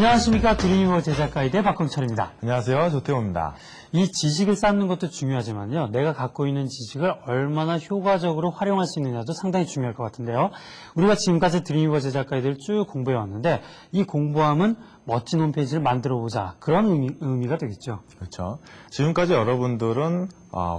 안녕하십니까. 드림유머 제작 가이드의 박광철입니다. 안녕하세요. 조태호입니다. 이 지식을 쌓는 것도 중요하지만요. 내가 갖고 있는 지식을 얼마나 효과적으로 활용할 수 있느냐도 상당히 중요할 것 같은데요. 우리가 지금까지 드림유머 제작 가이드를 쭉 공부해 왔는데 이 공부함은 멋진 홈페이지를 만들어보자. 그런 의미가 되겠죠. 그렇죠. 지금까지 여러분들은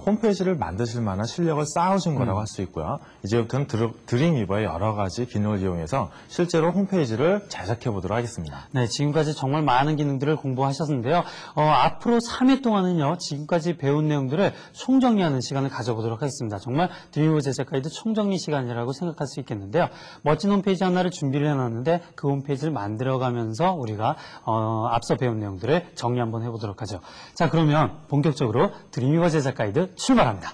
홈페이지를 만드실 만한 실력을 쌓으신 거라고 할 수 있고요. 이제부터는 드림위버의 여러 가지 기능을 이용해서 실제로 홈페이지를 제작해 보도록 하겠습니다. 네, 지금까지 정말 많은 기능들을 공부하셨는데요. 앞으로 3회 동안은요, 지금까지 배운 내용들을 총정리하는 시간을 가져보도록 하겠습니다. 정말 드림위버 제작 가이드 총정리 시간이라고 생각할 수 있겠는데요. 멋진 홈페이지 하나를 준비를 해놨는데 그 홈페이지를 만들어가면서 우리가 앞서 배운 내용들을 정리 한번 해보도록 하죠. 자, 그러면 본격적으로 드림위버 제작 가이드 출발합니다.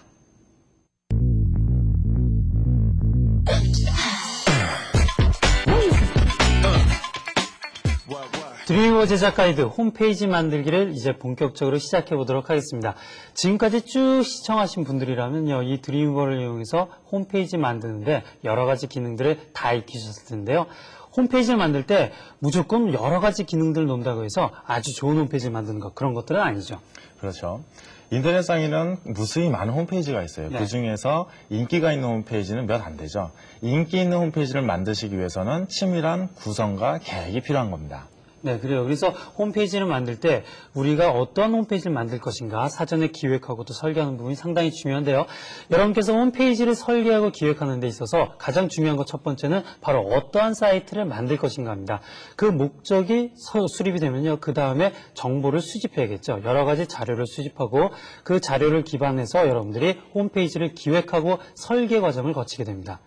드림위버 제작 가이드 홈페이지 만들기를 이제 본격적으로 시작해 보도록 하겠습니다. 지금까지 쭉 시청하신 분들이라면요, 이 드림위버를 이용해서 홈페이지 만드는데 여러 가지 기능들을 다 익히셨을 텐데요. 홈페이지를 만들 때 무조건 여러 가지 기능들을 놓는다고 해서 아주 좋은 홈페이지를 만드는 것, 그런 것들은 아니죠. 그렇죠. 인터넷상에는 무수히 많은 홈페이지가 있어요. 네. 그 중에서 인기가 있는 홈페이지는 몇 안 되죠. 인기 있는 홈페이지를 만드시기 위해서는 치밀한 구성과 계획이 필요한 겁니다. 네, 그래요. 그래서 홈페이지를 만들 때 우리가 어떤 홈페이지를 만들 것인가 사전에 기획하고 또 설계하는 부분이 상당히 중요한데요. 여러분께서 홈페이지를 설계하고 기획하는 데 있어서 가장 중요한 것 첫 번째는 바로 어떠한 사이트를 만들 것인가 합니다. 그 목적이 수립이 되면요, 그 다음에 정보를 수집해야겠죠. 여러 가지 자료를 수집하고 그 자료를 기반해서 여러분들이 홈페이지를 기획하고 설계 과정을 거치게 됩니다.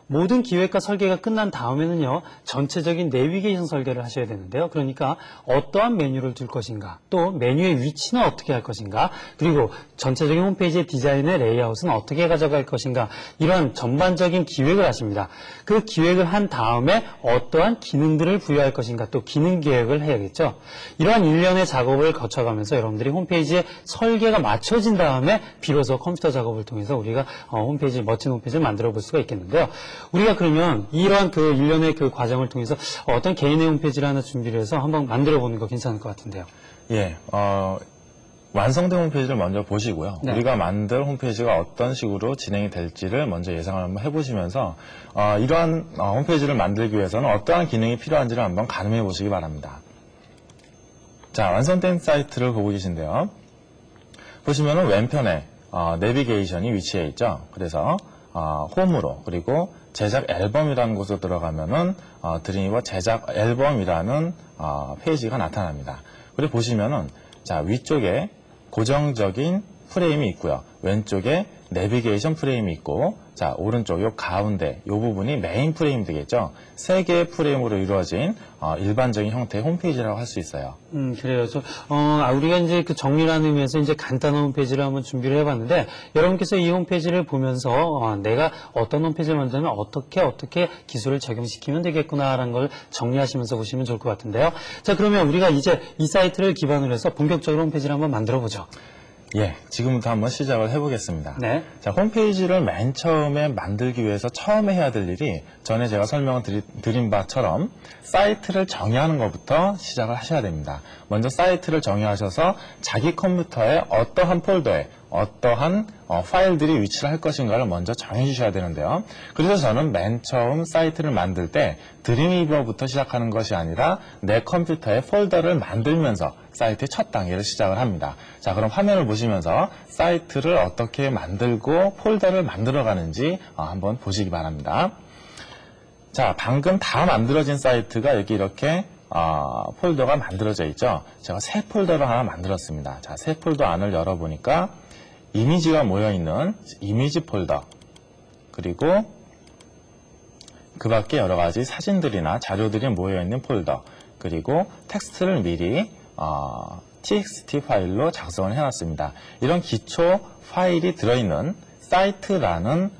모든 기획과 설계가 끝난 다음에는요, 전체적인 내비게이션 설계를 하셔야 되는데요. 그러니까 어떠한 메뉴를 둘 것인가, 또 메뉴의 위치는 어떻게 할 것인가, 그리고 전체적인 홈페이지의 디자인의 레이아웃은 어떻게 가져갈 것인가, 이런 전반적인 기획을 하십니다. 그 기획을 한 다음에 어떠한 기능들을 부여할 것인가, 또 기능 계획을 해야겠죠. 이러한 일련의 작업을 거쳐가면서 여러분들이 홈페이지의 설계가 맞춰진 다음에 비로소 컴퓨터 작업을 통해서 우리가 멋진 홈페이지를 만들어 볼 수가 있겠는데요. 우리가 그러면 이러한 그 일련의 그 과정을 통해서 어떤 개인의 홈페이지를 하나 준비를 해서 한번 만들어 보는 거 괜찮을 것 같은데요. 예, 완성된 홈페이지를 먼저 보시고요. 네. 우리가 만들 홈페이지가 어떤 식으로 진행이 될지를 먼저 예상을 한번 해보시면서 이러한 홈페이지를 만들기 위해서는 어떠한 기능이 필요한지를 한번 가늠해 보시기 바랍니다. 자, 완성된 사이트를 보고 계신데요. 보시면은 왼편에 내비게이션이 위치해 있죠. 그래서 홈으로, 그리고 제작 앨범이라는 곳으로 들어가면은 드림위버 제작 앨범이라는 페이지가 나타납니다. 그리고 보시면은 자, 위쪽에 고정적인 프레임이 있고요. 왼쪽에 내비게이션 프레임이 있고, 자, 오른쪽 요 가운데 요 부분이 메인 프레임 되겠죠. 세 개의 프레임으로 이루어진 일반적인 형태의 홈페이지라고 할 수 있어요. 그래요. 우리가 이제 그 정리라는 의미에서 이제 간단한 홈페이지를 한번 준비를 해봤는데, 여러분께서 이 홈페이지를 보면서 내가 어떤 홈페이지를 만들면 어떻게 기술을 적용시키면 되겠구나라는 걸 정리하시면서 보시면 좋을 것 같은데요. 자, 그러면 우리가 이제 이 사이트를 기반으로 해서 본격적으로 홈페이지를 한번 만들어 보죠. 예, 지금부터 한번 시작을 해보겠습니다. 네. 자, 홈페이지를 맨 처음에 만들기 위해서 처음에 해야 될 일이 전에 제가 설명을 드린 바처럼 사이트를 정의하는 것부터 시작을 하셔야 됩니다. 먼저 사이트를 정의하셔서 자기 컴퓨터에 어떠한 폴더에 어떠한 파일들이 위치를 할 것인가를 먼저 정해 주셔야 되는데요. 그래서 저는 맨 처음 사이트를 만들 때 드림위버부터 시작하는 것이 아니라 내 컴퓨터에 폴더를 만들면서 사이트의 첫 단계를 시작을 합니다. 자, 그럼 화면을 보시면서 사이트를 어떻게 만들고 폴더를 만들어 가는지 한번 보시기 바랍니다. 자, 방금 다 만들어진 사이트가 여기 이렇게 폴더가 만들어져 있죠. 제가 새 폴더를 하나 만들었습니다. 자, 새 폴더 안을 열어보니까 이미지가 모여있는 이미지 폴더, 그리고 그 밖에 여러 가지 사진들이나 자료들이 모여있는 폴더, 그리고 텍스트를 미리 txt 파일로 작성을 해놨습니다. 이런 기초 파일이 들어있는 사이트라는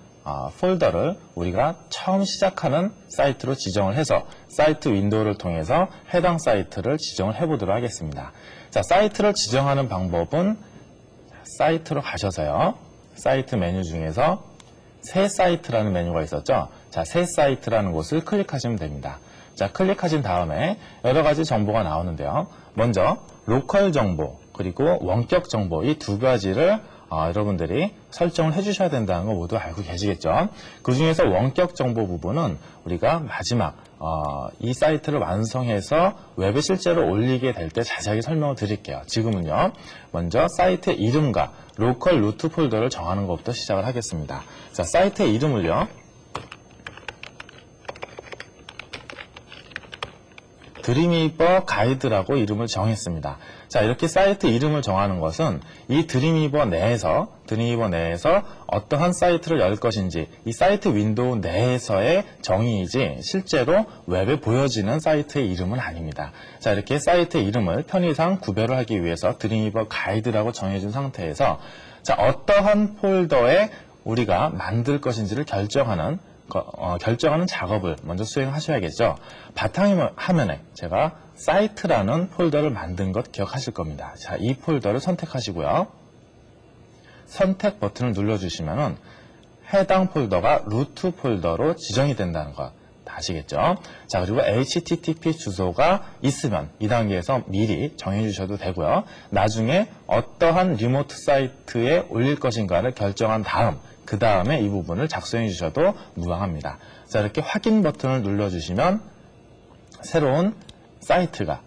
폴더를 우리가 처음 시작하는 사이트로 지정을 해서 사이트 윈도우를 통해서 해당 사이트를 지정을 해보도록 하겠습니다. 자, 사이트를 지정하는 방법은 사이트로 가셔서요. 사이트 메뉴 중에서 새 사이트라는 메뉴가 있었죠. 자, 새 사이트라는 곳을 클릭하시면 됩니다. 자, 클릭하신 다음에 여러 가지 정보가 나오는데요. 먼저 로컬 정보 그리고 원격 정보 이 두 가지를 여러분들이 설정을 해주셔야 된다는 거 모두 알고 계시겠죠? 그 중에서 원격 정보 부분은 우리가 마지막 이 사이트를 완성해서 웹에 실제로 올리게 될 때 자세하게 설명을 드릴게요. 지금은요, 먼저 사이트의 이름과 로컬 루트 폴더를 정하는 것부터 시작을 하겠습니다. 자, 사이트의 이름을요, 드림위버 가이드라고 이름을 정했습니다. 자, 이렇게 사이트 이름을 정하는 것은 이 드림위버 내에서 어떠한 사이트를 열 것인지 이 사이트 윈도우 내에서의 정의이지 실제로 웹에 보여지는 사이트의 이름은 아닙니다. 자, 이렇게 사이트의 이름을 편의상 구별을 하기 위해서 드림위버 가이드라고 정해준 상태에서 자, 어떠한 폴더에 우리가 만들 것인지를 결정하는 작업을 먼저 수행하셔야겠죠. 바탕화면에 제가 사이트라는 폴더를 만든 것 기억하실 겁니다. 자, 이 폴더를 선택하시고요. 선택 버튼을 눌러주시면은 해당 폴더가 루트 폴더로 지정이 된다는 것 아시겠죠? 자, 그리고 HTTP 주소가 있으면 이 단계에서 미리 정해주셔도 되고요. 나중에 어떠한 리모트 사이트에 올릴 것인가를 결정한 다음 그 다음에 이 부분을 작성해 주셔도 무방합니다. 자, 이렇게 확인 버튼을 눌러주시면 새로운 사이트가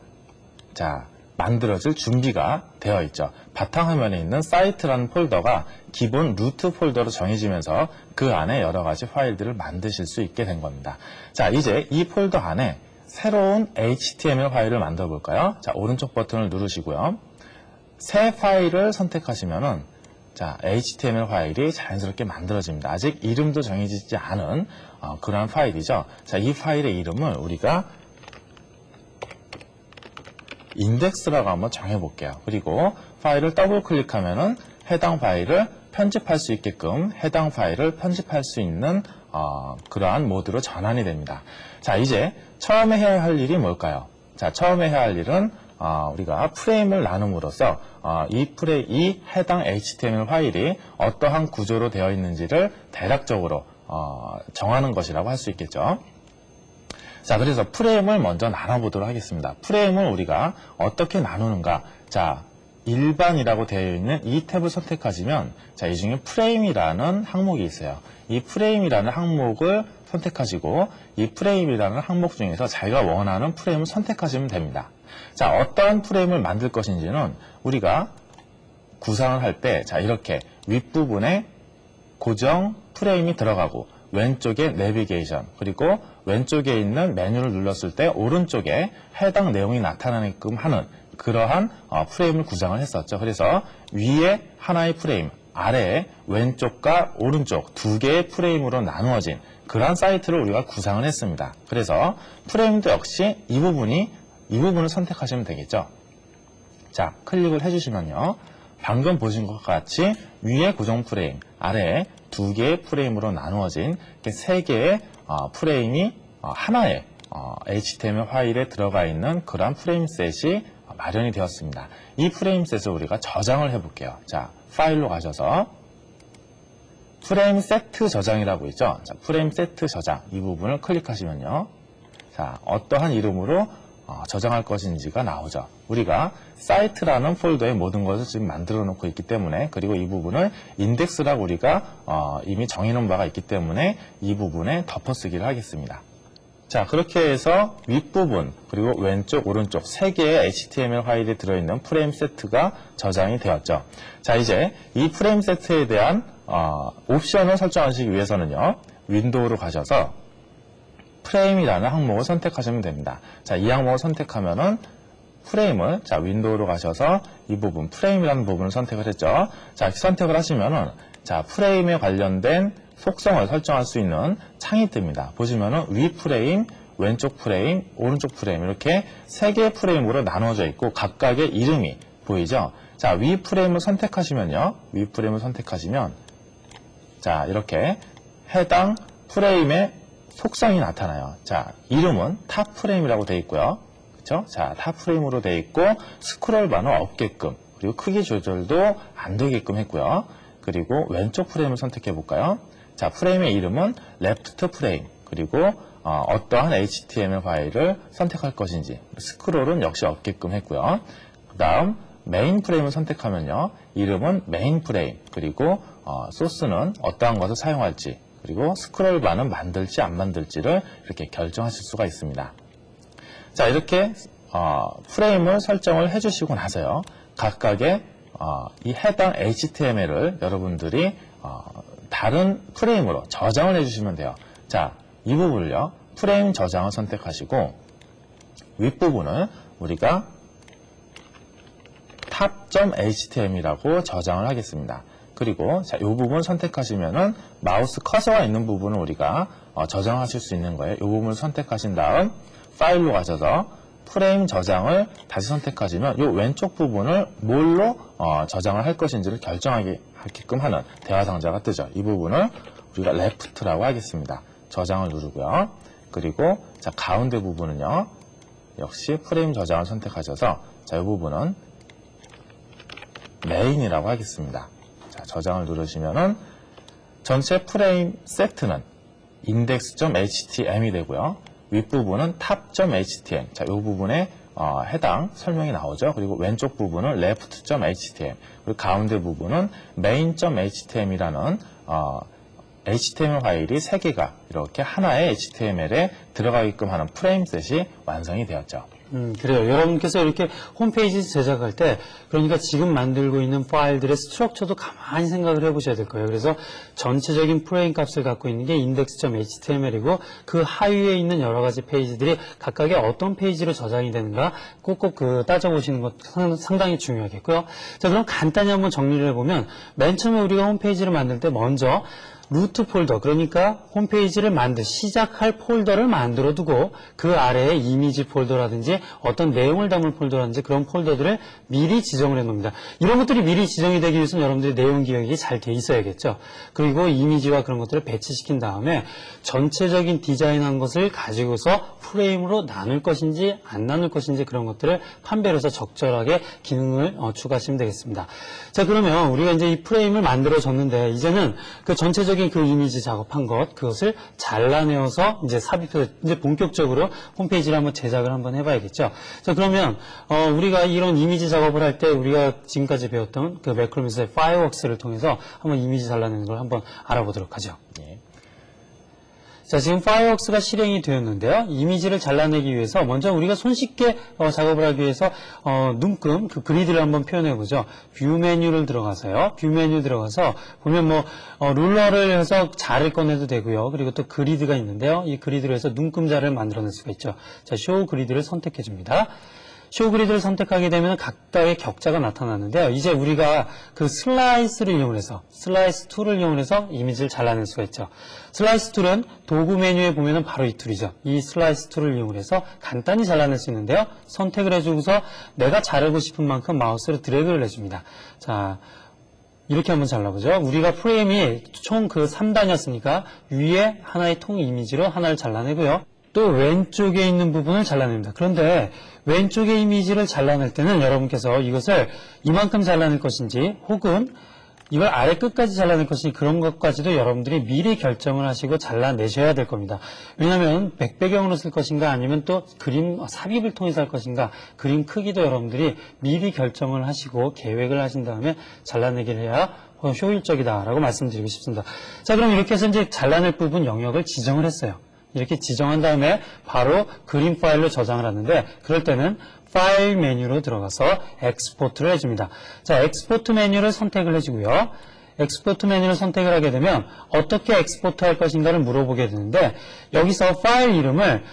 만들어질 준비가 되어 있죠. 바탕화면에 있는 사이트라는 폴더가 기본 루트 폴더로 정해지면서 그 안에 여러 가지 파일들을 만드실 수 있게 된 겁니다. 자, 이제 이 폴더 안에 새로운 HTML 파일을 만들어 볼까요? 자, 오른쪽 버튼을 누르시고요. 새 파일을 선택하시면은 자, HTML 파일이 자연스럽게 만들어집니다. 아직 이름도 정해지지 않은 그러한 파일이죠. 자, 이 파일의 이름을 우리가 인덱스라고 한번 정해볼게요. 그리고 파일을 더블 클릭하면은 해당 파일을 편집할 수 있게끔 해당 파일을 편집할 수 있는 그러한 모드로 전환이 됩니다. 자, 이제 처음에 해야 할 일이 뭘까요? 자, 처음에 해야 할 일은 우리가 프레임을 나눔으로써 이 해당 HTML 파일이 어떠한 구조로 되어 있는지를 대략적으로 정하는 것이라고 할 수 있겠죠. 자, 그래서 프레임을 먼저 나눠보도록 하겠습니다. 프레임을 우리가 어떻게 나누는가? 자, 일반이라고 되어 있는 이 탭을 선택하시면 자, 이 중에 프레임이라는 항목이 있어요. 이 프레임이라는 항목을 선택하시고 이 프레임이라는 항목 중에서 자기가 원하는 프레임을 선택하시면 됩니다. 자, 어떠한 프레임을 만들 것인지는 우리가 구상을 할 때 자, 이렇게 윗부분에 고정 프레임이 들어가고 왼쪽에 내비게이션 그리고 왼쪽에 있는 메뉴를 눌렀을 때 오른쪽에 해당 내용이 나타나게끔 하는 그러한 프레임을 구상을 했었죠. 그래서 위에 하나의 프레임, 아래에 왼쪽과 오른쪽 두 개의 프레임으로 나누어진 그러한 사이트를 우리가 구상을 했습니다. 그래서 프레임도 역시 이 부분을 선택하시면 되겠죠. 자, 클릭을 해주시면요. 방금 보신 것과 같이 위에 고정 프레임, 아래에 두 개의 프레임으로 나누어진 세 개의 프레임이 하나의 HTML 파일에 들어가 있는 그러한 프레임 셋이 마련이 되었습니다. 이 프레임 셋을 우리가 저장을 해볼게요. 자, 파일로 가셔서 프레임 세트 저장이라고 있죠. 자, 프레임 세트 저장 이 부분을 클릭하시면요. 자, 어떠한 이름으로 저장할 것인지가 나오죠. 우리가 사이트라는 폴더에 모든 것을 지금 만들어 놓고 있기 때문에 그리고 이 부분을 인덱스라고 우리가 이미 정해놓은 바가 있기 때문에 이 부분에 덮어쓰기를 하겠습니다. 자, 그렇게 해서 윗부분 그리고 왼쪽 오른쪽 세 개의 HTML 파일이 들어있는 프레임 세트가 저장이 되었죠. 자, 이제 이 프레임 세트에 대한 옵션을 설정하시기 위해서는요. 윈도우로 가셔서 프레임이라는 항목을 선택하시면 됩니다. 자, 이 항목을 선택하면은 프레임을 윈도우로 가셔서 이 부분 프레임이라는 부분을 선택을 했죠. 자, 선택을 하시면은 자, 프레임에 관련된 속성을 설정할 수 있는 창이 뜹니다. 보시면은 위 프레임, 왼쪽 프레임, 오른쪽 프레임 이렇게 세 개의 프레임으로 나눠져 있고 각각의 이름이 보이죠. 자, 위 프레임을 선택하시면요. 위 프레임을 선택하시면 자, 이렇게 해당 프레임의 속성이 나타나요. 자, 이름은 탑 프레임이라고 되어 있고요. 그렇죠? 자, 탑 프레임으로 되어 있고 스크롤 바는 없게끔 그리고 크기 조절도 안 되게끔 했고요. 그리고 왼쪽 프레임을 선택해 볼까요? 자, 프레임의 이름은 레프트 프레임 그리고 어떠한 HTML 파일을 선택할 것인지, 스크롤은 역시 없게끔 했고요. 그 다음 메인 프레임을 선택하면요, 이름은 메인 프레임, 그리고 소스는 어떠한 것을 사용할지, 그리고 스크롤 바는 만들지 안 만들지를 이렇게 결정하실 수가 있습니다. 자, 이렇게 프레임을 설정을 해주시고 나서요, 각각의 이 해당 HTML을 여러분들이 다른 프레임으로 저장을 해주시면 돼요. 자, 이 부분을요, 프레임 저장을 선택하시고 윗부분을 우리가 탑.html이라고 저장을 하겠습니다. 그리고 자, 이 부분 선택하시면은 마우스 커서가 있는 부분을 우리가 저장하실 수 있는 거예요. 이 부분을 선택하신 다음 파일로 가셔서 프레임 저장을 다시 선택하시면 이 왼쪽 부분을 뭘로 저장을 할 것인지를 결정하게끔 하는 대화 상자가 뜨죠. 이 부분을 우리가 left라고 하겠습니다. 저장을 누르고요. 그리고 자, 가운데 부분은요, 역시 프레임 저장을 선택하셔서 자, 이 부분은 메인이라고 하겠습니다. 자, 저장을 누르시면은 전체 프레임 세트는 index.html이 되고요. 윗부분은 탑.html. 자, 이 부분에 해당 설명이 나오죠. 그리고 왼쪽 부분은 left.html. 그리고 가운데 부분은 main.html이라는 HTML 파일이 3개가 이렇게 하나의 HTML에 들어가게끔 하는 프레임셋이 완성이 되었죠. 그래요. 여러분께서 이렇게 홈페이지 제작할 때, 그러니까 지금 만들고 있는 파일들의 스트럭처도 가만히 생각을 해보셔야 될 거예요. 그래서 전체적인 프레임 값을 갖고 있는 게 index.html이고, 그 하위에 있는 여러 가지 페이지들이 각각의 어떤 페이지로 저장이 되는가 꼭꼭 따져보시는 것 상당히 중요하겠고요. 자, 그럼 간단히 한번 정리를 해보면, 맨 처음에 우리가 홈페이지를 만들 때 먼저 루트 폴더, 그러니까 홈페이지를 시작할 폴더를 만들어 두고 그 아래에 이미지 폴더라든지 어떤 내용을 담을 폴더라든지 그런 폴더들을 미리 지정을 해 놓습니다. 이런 것들이 미리 지정이 되기 위해서는 여러분들이 내용 기억이 잘 돼 있어야겠죠. 그리고 이미지와 그런 것들을 배치시킨 다음에 전체적인 디자인한 것을 가지고서 프레임으로 나눌 것인지 안 나눌 것인지 그런 것들을 판별해서 적절하게 기능을 추가하시면 되겠습니다. 자, 그러면 우리가 이제 이 프레임을 만들어 줬는데 이제는 그 전체적인 그 이미지 작업한 그것을 잘라내어서 이제 삽입해서 이제 본격적으로 홈페이지를 한번 제작을 한번 해봐야겠죠. 자, 그러면 우리가 이런 이미지 작업을 할 때 우리가 지금까지 배웠던 그 매크로미스의 파이어웍스를 통해서 한번 이미지 잘라내는 걸 한번 알아보도록 하죠. 네. 자, 지금 파이어웍스가 실행이 되었는데요. 이미지를 잘라내기 위해서 먼저 우리가 손쉽게 작업을 하기 위해서 눈금 그 그리드를 한번 표현해 보죠. 뷰 메뉴를 들어가서요. 뷰 메뉴 들어가서 보면 뭐 룰러를 해서 자를 꺼내도 되고요. 그리고 또 그리드가 있는데요. 이 그리드로 해서 눈금자를 만들어낼 수가 있죠. 자, 쇼 그리드를 선택해 줍니다. 쇼 그리드를 선택하게 되면 각각의 격자가 나타나는데요. 이제 우리가 그 슬라이스를 이용해서 슬라이스 툴을 이용해서 이미지를 잘라낼 수가 있죠. 슬라이스 툴은 도구 메뉴에 보면은 바로 이 툴이죠. 이 슬라이스 툴을 이용해서 간단히 잘라낼 수 있는데요. 선택을 해주고서 내가 자르고 싶은 만큼 마우스로 드래그를 해줍니다. 자, 이렇게 한번 잘라보죠. 우리가 프레임이 총 그 3단이었으니까 위에 하나의 통 이미지로 하나를 잘라내고요. 또 왼쪽에 있는 부분을 잘라냅니다. 그런데 왼쪽의 이미지를 잘라낼 때는 여러분께서 이것을 이만큼 잘라낼 것인지 혹은 이걸 아래 끝까지 잘라낼 것인지 그런 것까지도 여러분들이 미리 결정을 하시고 잘라내셔야 될 겁니다. 왜냐하면 백배경으로 쓸 것인가 아니면 또 그림 삽입을 통해서 할 것인가 그림 크기도 여러분들이 미리 결정을 하시고 계획을 하신 다음에 잘라내기를 해야 효율적이다라고 말씀드리고 싶습니다. 자, 그럼 이렇게 해서 이제 잘라낼 부분 영역을 지정을 했어요. 이렇게 지정한 다음에 바로 그림 파일로 저장을 하는데 그럴 때는 파일 메뉴로 들어가서 엑스포트를 해줍니다. 자, 엑스포트 메뉴를 선택을 해주고요. 엑스포트 메뉴를 선택을 하게 되면 어떻게 엑스포트 할 것인가를 물어보게 되는데 여기서 파일 이름을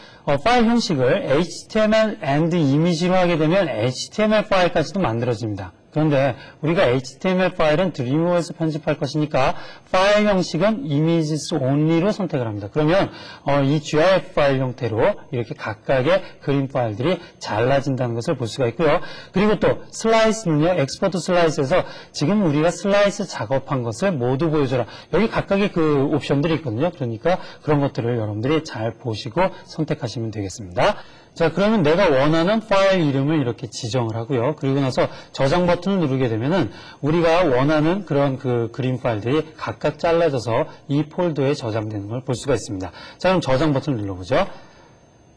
파일 형식을 HTML and 이미지로 하게 되면 HTML 파일까지도 만들어집니다. 그런데 우리가 HTML 파일은 드림워에서 편집할 것이니까 파일 형식은 images only로 선택을 합니다. 그러면 이 GIF 파일 형태로 이렇게 각각의 그림 파일들이 잘라진다는 것을 볼 수가 있고요. 그리고 또 슬라이스는요. 엑스포트 슬라이스에서 지금 우리가 슬라이스 작업한 것을 모두 보여줘라. 여기 각각의 그 옵션들이 있거든요. 그러니까 그런 것들을 여러분들이 잘 보시고 선택하시면 되겠습니다. 자, 그러면 내가 원하는 파일 이름을 이렇게 지정을 하고요. 그리고 나서 저장 버튼을 누르게 되면은 우리가 원하는 그런 그 그림 파일들이 각각 잘라져서 이 폴더에 저장되는 걸 볼 수가 있습니다. 자, 그럼 저장 버튼을 눌러보죠.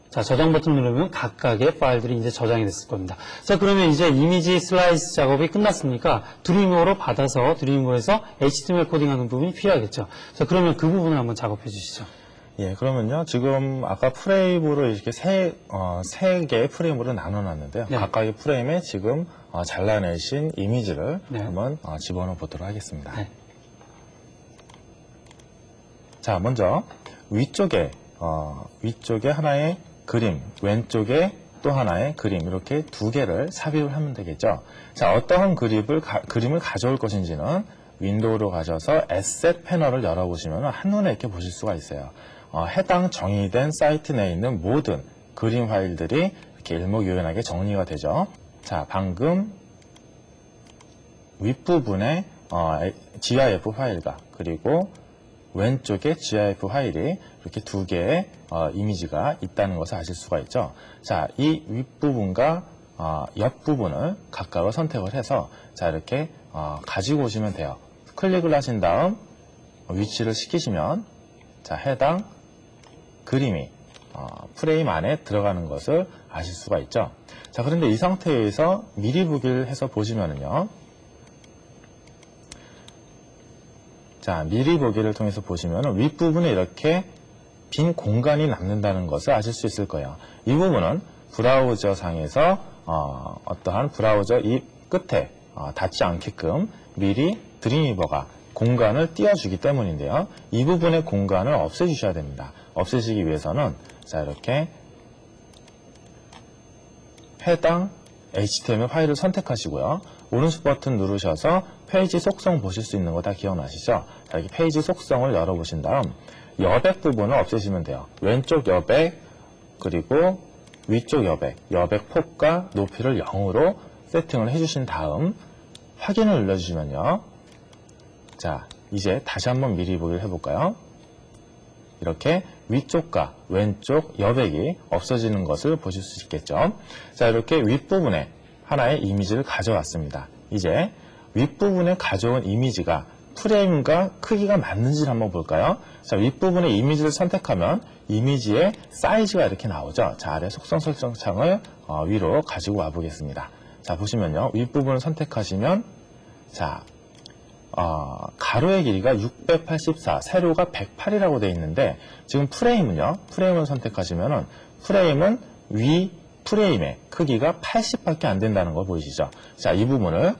자, 저장 버튼을 누르면 각각의 파일들이 이제 저장이 됐을 겁니다. 자, 그러면 이제 이미지 슬라이스 작업이 끝났으니까 드림워로 받아서 드림워에서 HTML 코딩하는 부분이 필요하겠죠. 자, 그러면 그 부분을 한번 작업해 주시죠. 예, 그러면요. 지금 아까 프레임으로 이렇게 세 개의 프레임으로 나눠놨는데요. 네. 각각의 프레임에 지금 잘라내신 이미지를 네. 한번 집어넣어 보도록 하겠습니다. 네. 자, 먼저 위쪽에 하나의 그림, 왼쪽에 또 하나의 그림 이렇게 두 개를 삽입을 하면 되겠죠. 자, 어떠한 그림을 가져올 것인지는 윈도우로 가셔서 에셋 패널을 열어보시면 한눈에 이렇게 보실 수가 있어요. 해당 정의된 사이트 내에 있는 모든 그림 파일들이 이렇게 일목요연하게 정리가 되죠. 자, 방금 윗부분에 GIF 파일과 그리고 왼쪽에 GIF 파일이 이렇게 두 개의 이미지가 있다는 것을 아실 수가 있죠. 자, 이 윗부분과 옆부분을 각각을 선택을 해서 자, 이렇게 가지고 오시면 돼요. 클릭을 하신 다음 위치를 시키시면 자, 해당 그림이 프레임 안에 들어가는 것을 아실 수가 있죠. 자, 그런데 이 상태에서 미리 보기를 해서 보시면은요. 자, 미리 보기를 통해서 보시면은 윗부분에 이렇게 빈 공간이 남는다는 것을 아실 수 있을 거예요. 이 부분은 브라우저 상에서 어떠한 브라우저 이 끝에 닿지 않게끔 미리 드림위버가 공간을 띄워주기 때문인데요. 이 부분의 공간을 없애주셔야 됩니다. 없애시기 위해서는 자, 이렇게 해당 HTML 파일을 선택하시고요. 오른쪽 버튼 누르셔서 페이지 속성 보실 수 있는 거 다 기억나시죠? 자, 이렇게 페이지 속성을 열어보신 다음 여백 부분을 없애시면 돼요. 왼쪽 여백 그리고 위쪽 여백 폭과 높이를 0으로 세팅을 해주신 다음 확인을 눌러주시면요. 자, 이제 다시 한번 미리 보기를 해볼까요? 이렇게 위쪽과 왼쪽 여백이 없어지는 것을 보실 수 있겠죠. 자, 이렇게 윗부분에 하나의 이미지를 가져왔습니다. 이제 윗부분에 가져온 이미지가 프레임과 크기가 맞는지를 한번 볼까요? 자, 윗부분에 이미지를 선택하면 이미지의 사이즈가 이렇게 나오죠. 자, 아래 속성 설정 창을 위로 가지고 와 보겠습니다. 자, 보시면요. 윗부분을 선택하시면 자, 가로의 길이가 684, 세로가 108이라고 되어 있는데 지금 프레임을 선택하시면은 프레임은 위 프레임의 크기가 80밖에 안 된다는 거 보이시죠? 자, 이 부분을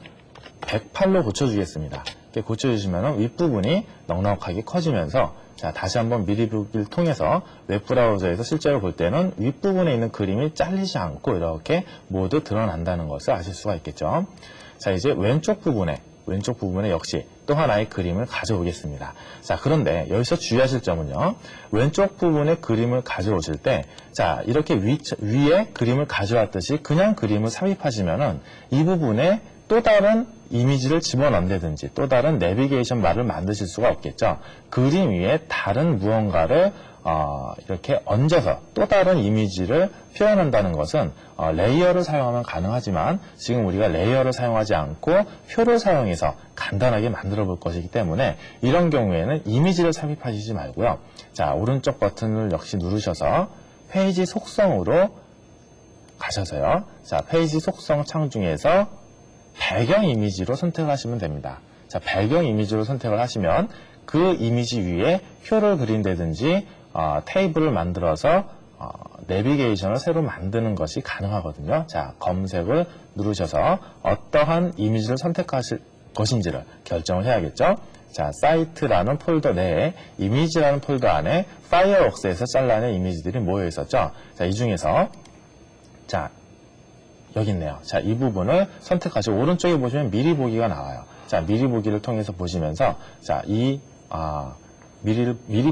108로 고쳐주겠습니다. 이렇게 고쳐주시면 윗부분이 넉넉하게 커지면서 자, 다시 한번 미리 보기를 통해서 웹브라우저에서 실제로 볼 때는 윗부분에 있는 그림이 잘리지 않고 이렇게 모두 드러난다는 것을 아실 수가 있겠죠. 자, 이제 왼쪽 부분에 역시 또 하나의 그림을 가져오겠습니다. 자, 그런데 여기서 주의하실 점은요. 왼쪽 부분에 그림을 가져오실 때, 자, 이렇게 위에 그림을 가져왔듯이 그냥 그림을 삽입하시면은 이 부분에 또 다른 이미지를 집어넣는다든지 또 다른 내비게이션 바를 만드실 수가 없겠죠. 그림 위에 다른 무언가를 이렇게 얹어서 또 다른 이미지를 표현한다는 것은 레이어를 사용하면 가능하지만 지금 우리가 레이어를 사용하지 않고 표를 사용해서 간단하게 만들어 볼 것이기 때문에 이런 경우에는 이미지를 삽입하시지 말고요. 자, 오른쪽 버튼을 역시 누르셔서 페이지 속성으로 가셔서요. 자, 페이지 속성 창 중에서 배경 이미지로 선택하시면 됩니다. 자, 배경 이미지로 선택을 하시면 그 이미지 위에 표를 그린다든지 테이블을 만들어서 내비게이션을 새로 만드는 것이 가능하거든요. 자, 검색을 누르셔서 어떠한 이미지를 선택하실 것인지를 결정을 해야겠죠. 자, 사이트라는 폴더 내에 이미지라는 폴더 안에 파이어웍스에서 잘라낸 이미지들이 모여 있었죠. 자, 이 중에서 자, 여기 있네요. 자, 이 부분을 선택하시고 오른쪽에 보시면 미리 보기가 나와요. 자, 미리 보기를 통해서 보시면서 자, 미리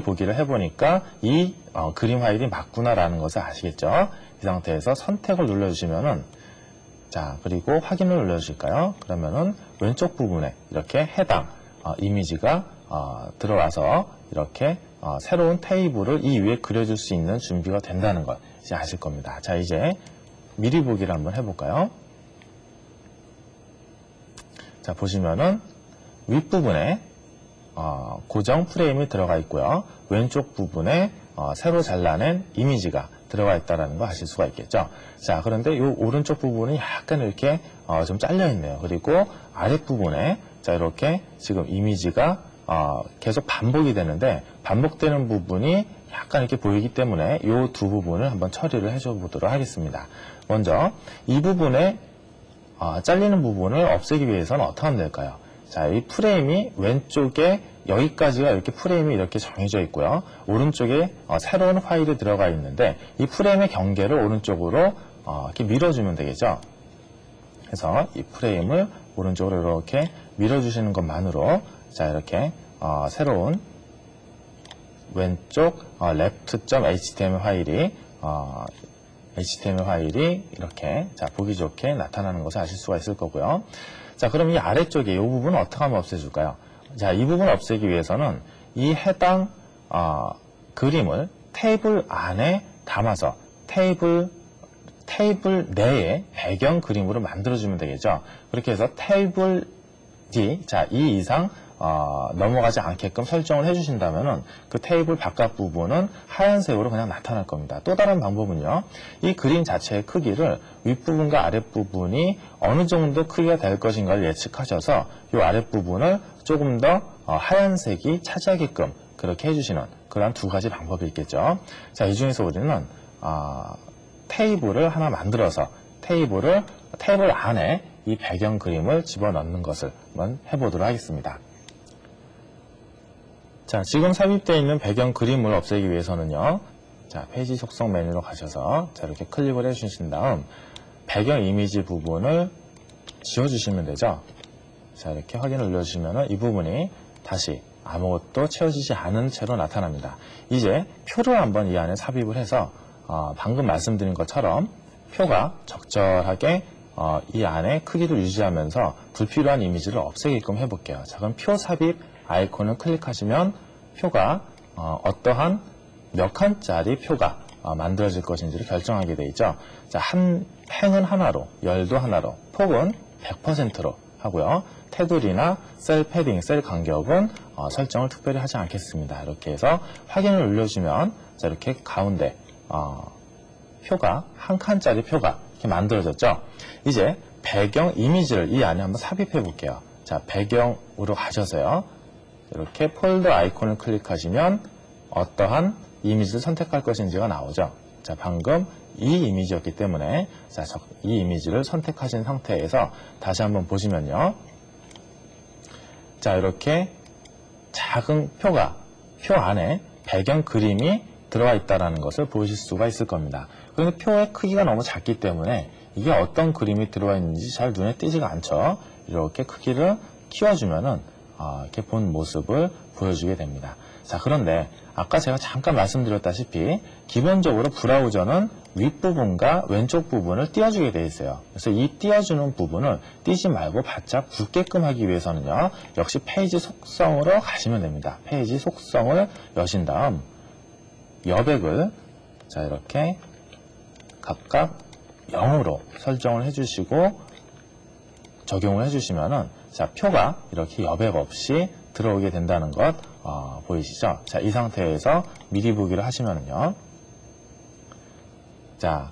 보기를 해보니까 이 그림 파일이 맞구나라는 것을 아시겠죠? 이 상태에서 선택을 눌러주시면은 자, 그리고 확인을 눌러주실까요? 그러면은 왼쪽 부분에 이렇게 해당 이미지가 들어와서 이렇게 새로운 테이블을 이 위에 그려줄 수 있는 준비가 된다는 것. 이제 아실 겁니다. 자, 이제 미리 보기를 한번 해볼까요? 자, 보시면은 윗부분에 고정 프레임이 들어가 있고요. 왼쪽 부분에 새로 잘라낸 이미지가 들어가 있다는 거 아실 수가 있겠죠. 자, 그런데 이 오른쪽 부분이 약간 이렇게 좀 잘려 있네요. 그리고 아랫부분에 자, 이렇게 지금 이미지가 계속 반복이 되는데 반복되는 부분이 약간 이렇게 보이기 때문에 이 두 부분을 한번 처리를 해줘 보도록 하겠습니다. 먼저 이 부분에 잘리는 부분을 없애기 위해서는 어떻게 하면 될까요? 자, 이 프레임이 왼쪽에 여기까지가 이렇게 프레임이 이렇게 정해져 있고요. 오른쪽에 새로운 파일이 들어가 있는데 이 프레임의 경계를 오른쪽으로 이렇게 밀어주면 되겠죠. 그래서 이 프레임을 오른쪽으로 이렇게 밀어주시는 것만으로 자, 이렇게 새로운 왼쪽 left.html 파일이 이렇게 자, 보기 좋게 나타나는 것을 아실 수가 있을 거고요. 자, 그럼 이 아래쪽에 이 부분은 어떻게 하면 없애줄까요? 자, 이 부분을 없애기 위해서는 이 해당 그림을 테이블 안에 담아서 테이블 내에 배경 그림으로 만들어주면 되겠죠. 그렇게 해서 테이블 D, 자, 이 이상 넘어가지 않게끔 설정을 해주신다면은 그 테이블 바깥 부분은 하얀색으로 그냥 나타날 겁니다. 또 다른 방법은요, 이 그림 자체의 크기를 윗부분과 아랫부분이 어느 정도 크기가 될 것인가를 예측하셔서 이 아랫부분을 조금 더 하얀색이 차지하게끔 그렇게 해주시는 그런 두 가지 방법이 있겠죠. 자, 이 중에서 우리는 테이블을 하나 만들어서 테이블 안에 이 배경 그림을 집어넣는 것을 한번 해보도록 하겠습니다. 자, 지금 삽입되어 있는 배경 그림을 없애기 위해서는요, 자, 페이지 속성 메뉴로 가셔서 자, 이렇게 클릭을 해주신 다음 배경 이미지 부분을 지워주시면 되죠. 자, 이렇게 확인을 눌러주시면 이 부분이 다시 아무것도 채워지지 않은 채로 나타납니다. 이제 표를 한번 이 안에 삽입을 해서 방금 말씀드린 것처럼 표가 적절하게 이 안에 크기를 유지하면서 불필요한 이미지를 없애게끔 해볼게요. 자, 그럼 표 삽입 아이콘을 클릭하시면 표가 어떠한 몇 칸짜리 표가 만들어질 것인지를 결정하게 되어 있죠. 자, 행은 하나로, 열도 하나로, 폭은 100%로 하고요. 테두리나 셀 패딩, 셀 간격은 설정을 특별히 하지 않겠습니다. 이렇게 해서 확인을 눌러주시면 자, 이렇게 가운데 표가 한 칸짜리 표가 이렇게 만들어졌죠. 이제 배경 이미지를 이 안에 한번 삽입해 볼게요. 자, 배경으로 가셔서요. 이렇게 폴더 아이콘을 클릭하시면 어떠한 이미지를 선택할 것인지가 나오죠. 자, 방금 이 이미지였기 때문에 자, 이 이미지를 선택하신 상태에서 다시 한번 보시면요. 자, 이렇게 작은 표 안에 배경 그림이 들어가 있다는 것을 보실 수가 있을 겁니다. 그런데 표의 크기가 너무 작기 때문에 이게 어떤 그림이 들어가 있는지 잘 눈에 띄지가 않죠. 이렇게 크기를 키워주면은 이렇게 본 모습을 보여주게 됩니다. 자, 그런데 아까 제가 잠깐 말씀드렸다시피 기본적으로 브라우저는 윗부분과 왼쪽 부분을 띄워주게 되어 있어요. 그래서 이 띄워주는 부분을 띄지 말고 바짝 붙게끔 하기 위해서는요, 역시 페이지 속성으로 가시면 됩니다. 페이지 속성을 여신 다음 여백을 자, 이렇게 각각 0으로 설정을 해주시고 적용을 해주시면은 자, 표가 이렇게 여백 없이 들어오게 된다는 것 보이시죠? 자, 이 상태에서 미리 보기를 하시면은요. 자,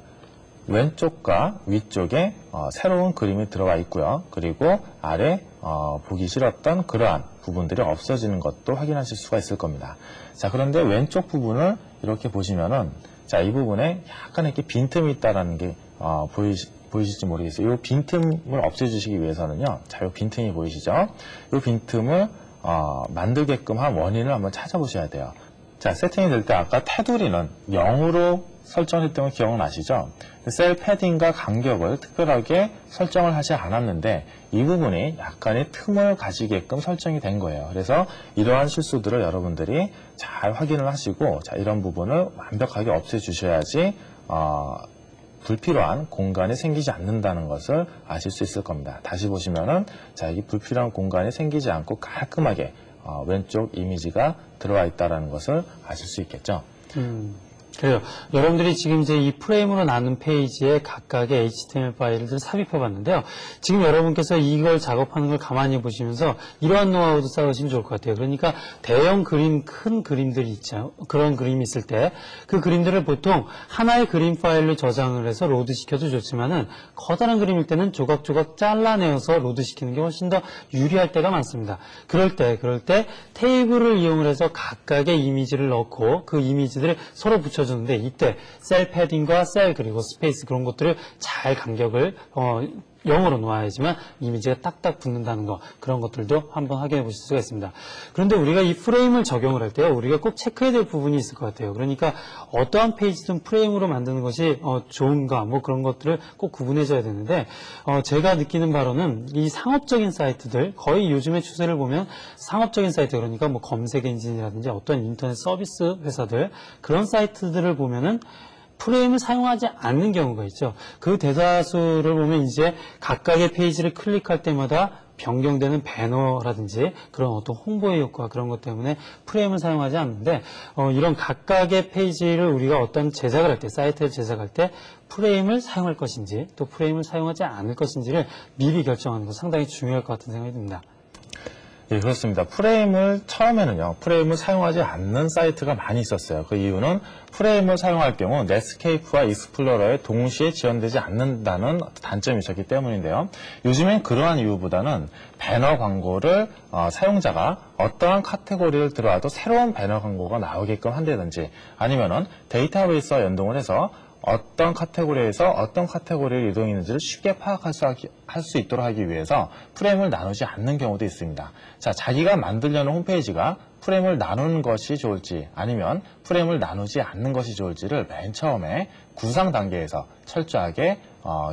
왼쪽과 위쪽에 새로운 그림이 들어가 있고요. 그리고 아래 보기 싫었던 그러한 부분들이 없어지는 것도 확인하실 수가 있을 겁니다. 자, 그런데 왼쪽 부분을 이렇게 보시면은 자, 이 부분에 약간 이렇게 빈틈이 있다라는 게 보이실지 모르겠어요. 이 빈틈을 없애주시기 위해서는요. 자, 이 빈틈이 보이시죠? 이 빈틈을 만들게끔 한 원인을 한번 찾아보셔야 돼요. 자, 세팅이 될 때 아까 테두리는 0으로 설정했던 거 기억나시죠? 셀 패딩과 간격을 특별하게 설정을 하지 않았는데 이 부분이 약간의 틈을 가지게끔 설정이 된 거예요. 그래서 이러한 실수들을 여러분들이 잘 확인을 하시고 자, 이런 부분을 완벽하게 없애주셔야지 불필요한 공간이 생기지 않는다는 것을 아실 수 있을 겁니다. 다시 보시면은 자, 이 불필요한 공간이 생기지 않고 깔끔하게 왼쪽 이미지가 들어와 있다는 것을 아실 수 있겠죠. 그래요. 여러분들이 지금 이제 이 프레임으로 나눈 페이지에 각각의 HTML 파일을 삽입해 봤는데요. 지금 여러분께서 이걸 작업하는 걸 가만히 보시면서 이러한 노하우도 쌓으시면 좋을 것 같아요. 그러니까 대형 그림, 큰 그림들이 있죠. 그런 그림이 있을 때 그 그림들을 보통 하나의 그림 파일로 저장을 해서 로드시켜도 좋지만은 커다란 그림일 때는 조각조각 잘라내어서 로드시키는 게 훨씬 더 유리할 때가 많습니다. 그럴 때 테이블을 이용을 해서 각각의 이미지를 넣고 그 이미지들을 서로 붙여주는데 이때 셀 패딩과 셀 그리고 스페이스 그런 것들을 잘 간격을 0으로 놓아야지만 이미지가 딱딱 붙는다는 거 그런 것들도 한번 확인해 보실 수가 있습니다. 그런데 우리가 이 프레임을 적용을 할 때요. 우리가 꼭 체크해야 될 부분이 있을 것 같아요. 그러니까 어떠한 페이지든 프레임으로 만드는 것이 좋은가 뭐 그런 것들을 꼭 구분해줘야 되는데 제가 느끼는 바로는 이 상업적인 사이트들 거의 요즘의 추세를 보면 상업적인 사이트 그러니까 뭐 검색 엔진이라든지 어떤 인터넷 서비스 회사들 그런 사이트들을 보면은 프레임을 사용하지 않는 경우가 있죠. 그 대다수를 보면 이제 각각의 페이지를 클릭할 때마다 변경되는 배너라든지 그런 어떤 홍보의 효과 그런 것 때문에 프레임을 사용하지 않는데 이런 각각의 페이지를 우리가 어떤 제작을 할 때 사이트를 제작할 때 프레임을 사용할 것인지 또 프레임을 사용하지 않을 것인지를 미리 결정하는 것 상당히 중요할 것 같은 생각이 듭니다. 예, 그렇습니다. 처음에는요, 프레임을 사용하지 않는 사이트가 많이 있었어요. 그 이유는 프레임을 사용할 경우 넷스케이프와 익스플로러에 동시에 지원되지 않는다는 단점이 있었기 때문인데요. 요즘엔 그러한 이유보다는 배너 광고를 사용자가 어떠한 카테고리를 들어와도 새로운 배너 광고가 나오게끔 한다든지 아니면은 데이터베이스와 연동을 해서 어떤 카테고리에서 어떤 카테고리를 이동했는지를 쉽게 파악할 수 있도록 하기 위해서 프레임을 나누지 않는 경우도 있습니다. 자, 자기가 만들려는 홈페이지가 프레임을 나누는 것이 좋을지 아니면 프레임을 나누지 않는 것이 좋을지를 맨 처음에 구상 단계에서 철저하게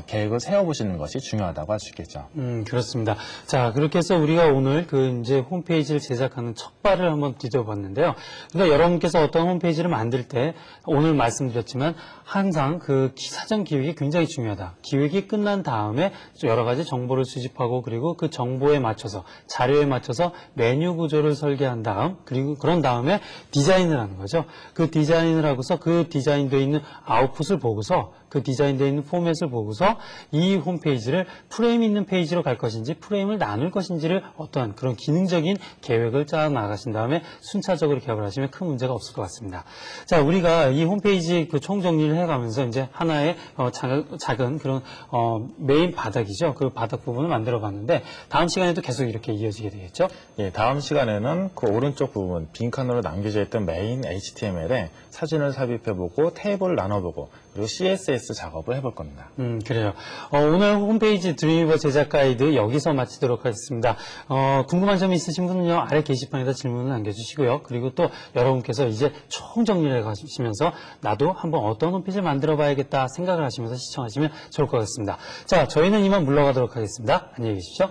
계획을 세워보시는 것이 중요하다고 할 수 있겠죠. 그렇습니다. 자, 그렇게 해서 우리가 오늘 이제 홈페이지를 제작하는 첫 발을 한번 디뎌봤는데요. 그러니까 여러분께서 어떤 홈페이지를 만들 때 오늘 말씀드렸지만 항상 그 사전 기획이 굉장히 중요하다. 기획이 끝난 다음에 여러 가지 정보를 수집하고 그리고 그 정보에 맞춰서 자료에 맞춰서 메뉴 구조를 설계한 다음 그리고 그런 다음에 디자인을 하는 거죠. 그 디자인을 하고서 그 디자인되어 있는 아웃풋을 보고서 그 디자인되어 있는 포맷을 보고서 이 홈페이지를 프레임 있는 페이지로 갈 것인지 프레임을 나눌 것인지를 어떠한 그런 기능적인 계획을 짜 나가신 다음에 순차적으로 개발을 하시면 큰 문제가 없을 것 같습니다. 자, 우리가 이 홈페이지 그 총정리를 해가면서 이제 하나의 작은 그런 메인 바닥이죠. 그 바닥 부분을 만들어 봤는데 다음 시간에도 계속 이렇게 이어지게 되겠죠? 예, 다음 시간에는 그 오른쪽 부분 빈칸으로 남겨져 있던 메인 HTML에 사진을 삽입해보고 테이블을 나눠보고 그리고 CSS 작업을 해볼 겁니다. 그래요. 오늘 홈페이지 드림위버 제작 가이드 여기서 마치도록 하겠습니다. 궁금한 점이 있으신 분은요, 아래 게시판에다 질문을 남겨주시고요. 그리고 또 여러분께서 이제 총정리를 해가시면서 나도 한번 어떤 홈페이지를 만들어 봐야겠다 생각을 하시면서 시청하시면 좋을 것 같습니다. 자, 저희는 이만 물러가도록 하겠습니다. 안녕히 계십시오.